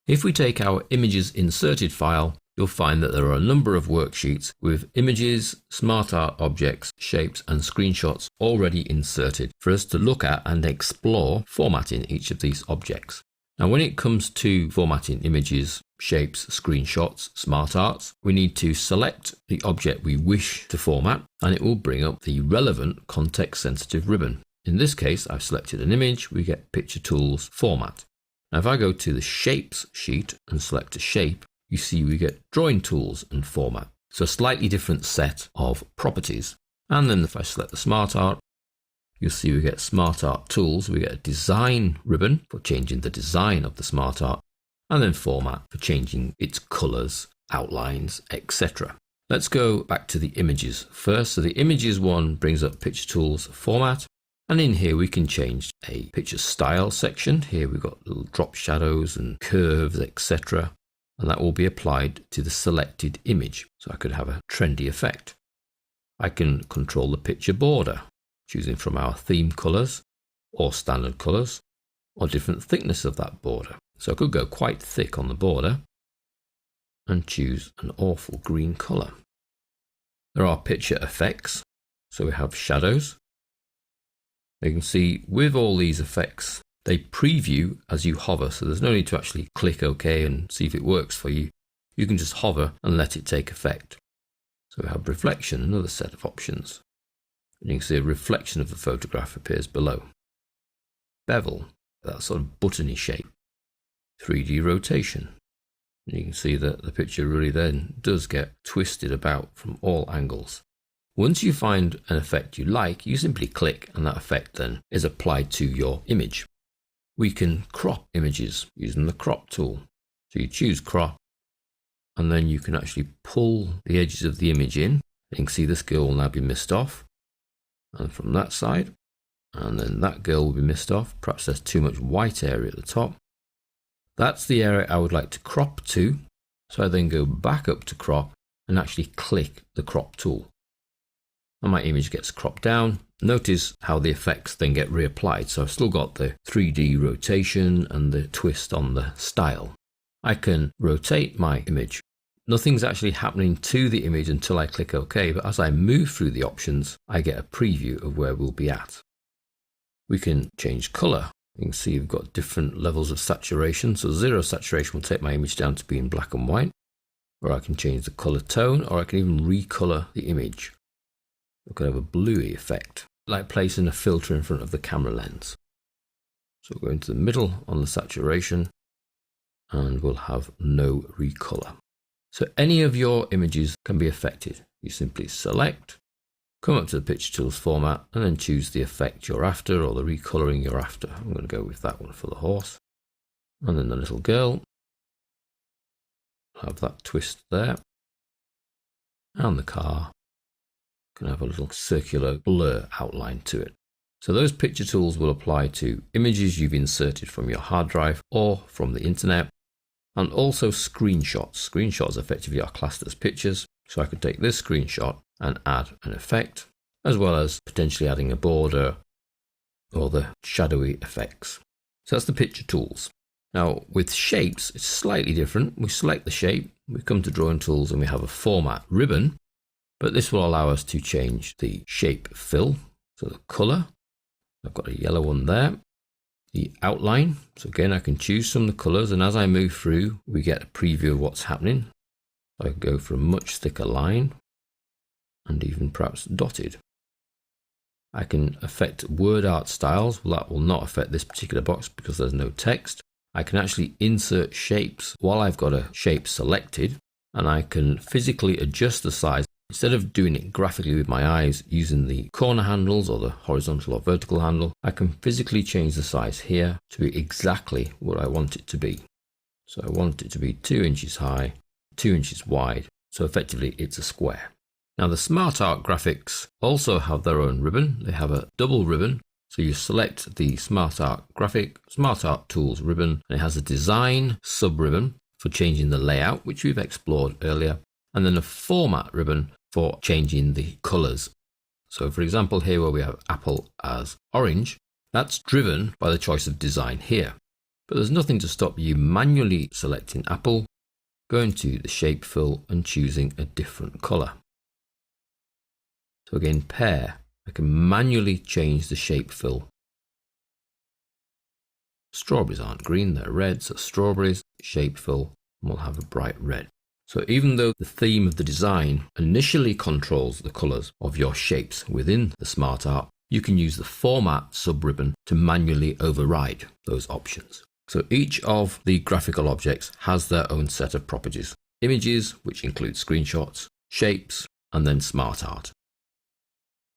If we take our images inserted file, you'll find that there are a number of worksheets with images, smart art objects, shapes and screenshots already inserted for us to look at and explore formatting each of these objects. Now when it comes to formatting images, shapes, screenshots, smart arts, we need to select the object we wish to format and it will bring up the relevant context sensitive ribbon. In this case, I've selected an image, we get Picture Tools Format. Now if I go to the Shapes sheet and select a shape, you see we get Drawing Tools and Format. So a slightly different set of properties. And then if I select the Smart Art, you'll see we get Smart Art Tools, we get a Design ribbon for changing the design of the Smart Art, and then Format for changing its colours, outlines, etc. Let's go back to the images first. So the images one brings up Picture Tools Format. And in here we can change a picture style section. Here we've got little drop shadows and curves, etc. And that will be applied to the selected image. So I could have a trendy effect. I can control the picture border, choosing from our theme colors or standard colors or different thickness of that border. So I could go quite thick on the border and choose an awful green color. There are picture effects. So we have shadows. You can see with all these effects, they preview as you hover, so there's no need to actually click OK and see if it works for you. You can just hover and let it take effect. So we have reflection, another set of options. And you can see a reflection of the photograph appears below. Bevel, that sort of buttony shape. 3D rotation. And you can see that the picture really then does get twisted about from all angles. Once you find an effect you like, you simply click and that effect then is applied to your image. We can crop images using the crop tool. So you choose crop and then you can actually pull the edges of the image in. You can see this girl will now be missed off. And from that side, and then that girl will be missed off. Perhaps there's too much white area at the top. That's the area I would like to crop to. So I then go back up to crop and actually click the crop tool. And my image gets cropped down. Notice how the effects then get reapplied. So I've still got the 3D rotation and the twist on the style. I can rotate my image. Nothing's actually happening to the image until I click OK, but as I move through the options, I get a preview of where we'll be at. We can change color. You can see we've got different levels of saturation. So 0 saturation will take my image down to be in black and white, or I can change the color tone, or I can even recolor the image. We could have a bluey effect, like placing a filter in front of the camera lens. So we'll go into the middle on the saturation and we'll have no recolor. So any of your images can be affected. You simply select, come up to the Picture Tools Format and then choose the effect you're after or the recoloring you're after. I'm going to go with that one for the horse. And then the little girl. Have that twist there. And the car. Can have a little circular blur outline to it. So those picture tools will apply to images you've inserted from your hard drive or from the internet, and also screenshots. Screenshots effectively are classed as pictures. So I could take this screenshot and add an effect, as well as potentially adding a border or the shadowy effects. So that's the picture tools. Now with shapes, it's slightly different. We select the shape, we come to drawing tools and we have a format ribbon. But this will allow us to change the shape fill, so the color. I've got a yellow one there. The outline, so again I can choose some of the colors, and as I move through we get a preview of what's happening. I can go for a much thicker line and even perhaps dotted. I can affect word art styles. Well, that will not affect this particular box because there's no text. I can actually insert shapes while I've got a shape selected, and I can physically adjust the size. Instead of doing it graphically with my eyes using the corner handles or the horizontal or vertical handle, I can physically change the size here to be exactly what I want it to be. So I want it to be 2 inches high, 2 inches wide. So effectively it's a square. Now the Smart Art graphics also have their own ribbon. They have a double ribbon. So you select the Smart Art graphic, Smart Art Tools ribbon, and it has a design sub ribbon for changing the layout, which we've explored earlier, and then a format ribbon for changing the colors. So for example, here where we have apple as orange, that's driven by the choice of design here. But there's nothing to stop you manually selecting Apple, going to the shape fill and choosing a different colour. So again, pear, I can manually change the shape fill. Strawberries aren't green, they're red, so strawberries, shape fill, will have a bright red. So even though the theme of the design initially controls the colours of your shapes within the Smart Art, you can use the Format sub-ribbon to manually override those options. So each of the graphical objects has their own set of properties. Images, which include screenshots, shapes, and then Smart Art.